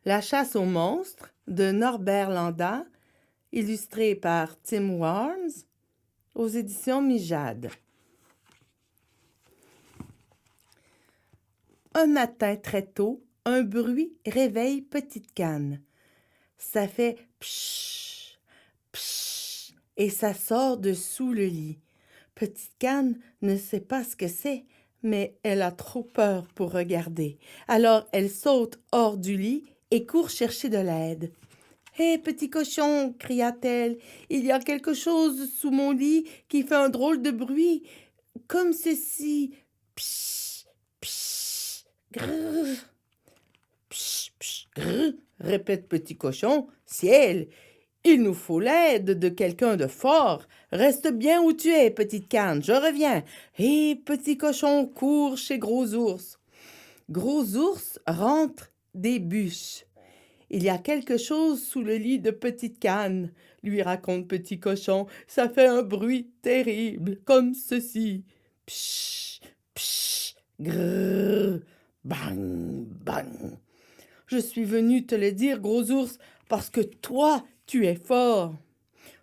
La chasse aux monstres de Norbert Landa, illustré par Tim Warnes, aux éditions Mijade. Un matin très tôt, un bruit réveille Petite Canne. Ça fait psh, psh, et ça sort de sous le lit. Petite Canne ne sait pas ce que c'est, mais elle a trop peur pour regarder. Alors elle saute hors du lit et court chercher de l'aide. « Hé, petit cochon !» cria-t-elle. « Il y a quelque chose sous mon lit qui fait un drôle de bruit, comme ceci. Psh, psh, grrr. Psh, psh, grrr, répète Petit Cochon. Ciel, il nous faut l'aide de quelqu'un de fort. Reste bien où tu es, Petite Canne, je reviens. Et Petit Cochon court chez Gros Ours. Gros Ours rentre des bûches. Il y a quelque chose sous le lit de Petite Canne, lui raconte Petit Cochon. Ça fait un bruit terrible, comme ceci. Psh, psh, grrr, bang, bang. Je suis venu te le dire, Gros Ours, parce que toi, tu es fort.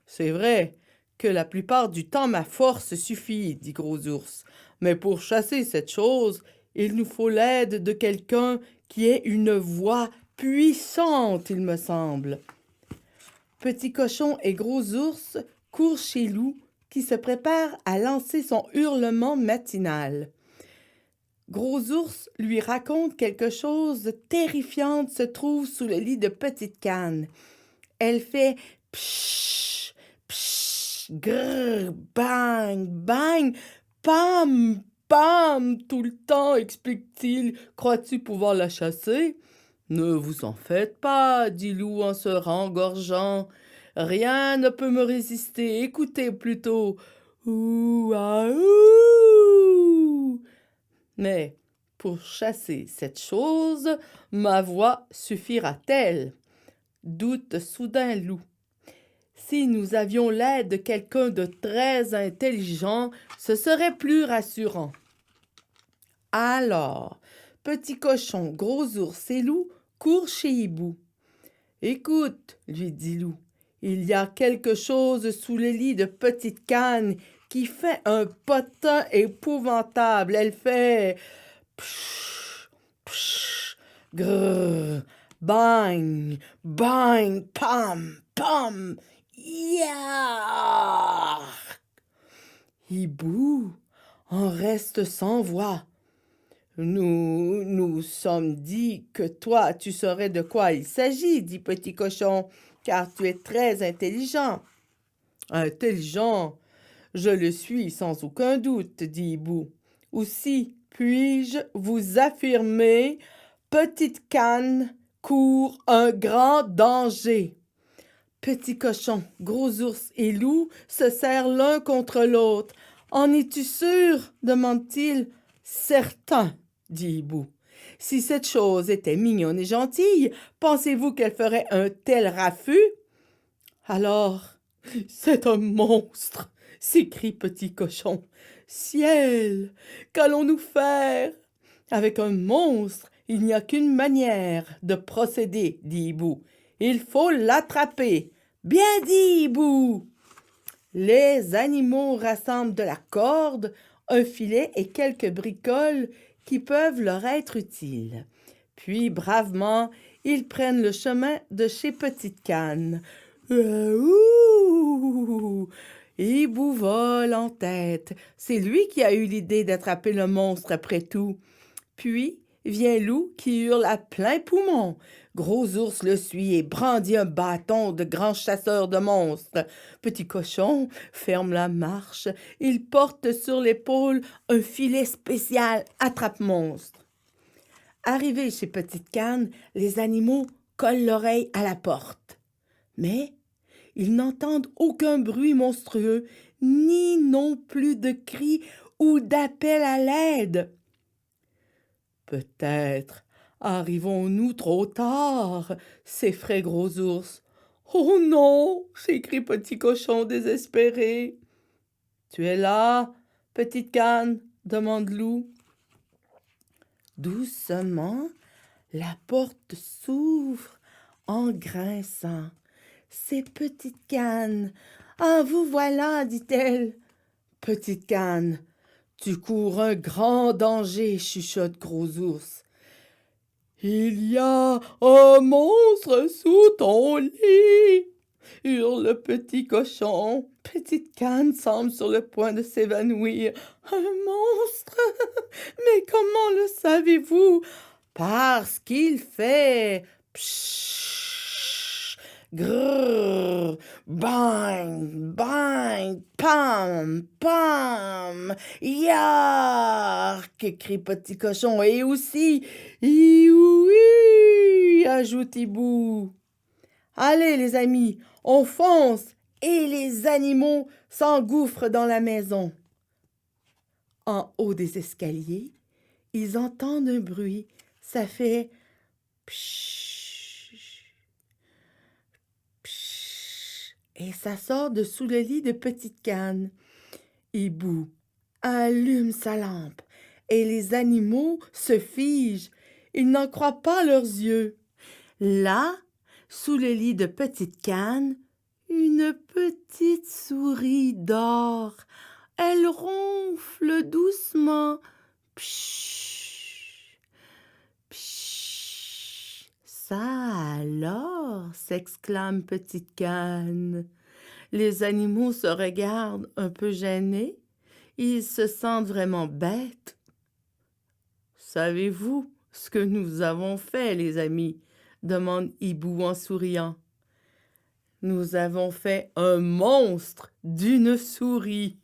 C'est vrai que la plupart du temps, ma force suffit, dit Gros Ours. Mais pour chasser cette chose, il nous faut l'aide de quelqu'un qui ait une voix puissante, il me semble. Petit Cochon et Gros Ours courent chez Loup, qui se prépare à lancer son hurlement matinal. Gros Ours lui raconte quelque chose de terrifiant se trouve sous le lit de Petite Canne. Elle fait psh, psh, grrr, bang, bang, pam, pam, tout le temps, explique-t-il. Crois-tu pouvoir la chasser? Ne vous en faites pas, dit Loup en se rengorgeant. Rien ne peut me résister. Écoutez plutôt. Ouh, ah, ouh. Mais pour chasser cette chose, ma voix suffira-t-elle? Doute soudain Loup. Si nous avions l'aide de quelqu'un de très intelligent, ce serait plus rassurant. Alors, Petit Cochon, Gros Ours et Loup courent chez Hibou. Écoute, lui dit Loup, il y a quelque chose sous le lit de Petite Canne qui fait un potin épouvantable. Elle fait psh, psh, grrr, bang, bang, pam, pam, ya. Hibou en reste sans voix. Nous sommes dit que toi, tu saurais de quoi il s'agit, dit Petit Cochon, car tu es très intelligent. Intelligent, je le suis sans aucun doute, dit Hibou. Aussi, puis-je vous affirmer, Petite Canne court un grand danger. Petit Cochon, Gros Ours et Loup se serrent l'un contre l'autre. En es-tu sûr? Demande-t-il. Certain, dit Hibou. Si cette chose était mignonne et gentille, pensez-vous qu'elle ferait un tel raffut? Alors, c'est un monstre, s'écrie Petit Cochon. Ciel, qu'allons-nous faire? Avec un monstre, il n'y a qu'une manière de procéder, dit Hibou. Il faut l'attraper. Bien dit, Hibou. Les animaux rassemblent de la corde, un filet et quelques bricoles qui peuvent leur être utiles. Puis, bravement, ils prennent le chemin de chez Petite Canne. Ouh! Hibou vole en tête. C'est lui qui a eu l'idée d'attraper le monstre après tout. Puis vient Loup qui hurle à plein poumon. Gros Ours le suit et brandit un bâton de grand chasseur de monstres. Petit Cochon ferme la marche. Il porte sur l'épaule un filet spécial attrape-monstre. Arrivés chez Petite Canne, les animaux collent l'oreille à la porte. Mais ils n'entendent aucun bruit monstrueux, ni non plus de cris ou d'appel à l'aide. Peut-être arrivons-nous trop tard, s'effraie Gros Ours. Oh non, s'écrie Petit Cochon désespéré. Tu es là, Petite Canne? Demande Loup. Doucement, La porte s'ouvre en grinçant. C'est Petite Canne. Ah, vous voilà, dit-elle. Petite Canne, tu cours un grand danger, chuchote Gros Ours. Il y a un monstre sous ton lit, hurle Petit Cochon. Petite Canne semble sur le point de s'évanouir. Un monstre? Mais comment le savez-vous? Parce qu'il fait pshhh, grrr, bang, bang, pam, pam, yark, crie Petit Cochon, et aussi, ioui, ajoute Hibou. Allez les amis, on fonce, et les animaux s'engouffrent dans la maison. En haut des escaliers, ils entendent un bruit. Ça fait pshhh, pshhh, et ça sort de sous le lit de Petite Canne. Hibou allume sa lampe et les animaux se figent. Ils n'en croient pas leurs yeux. Là, sous le lit de Petite Canne, une petite souris dort. Elle ronfle doucement. Pshhh, pshhh. Ça alors, s'exclame Petite Canne. Les animaux se regardent un peu gênés. Ils se sentent vraiment bêtes. Savez-vous ce que nous avons fait, les amis? Demande Hibou en souriant. Nous avons fait un monstre d'une souris.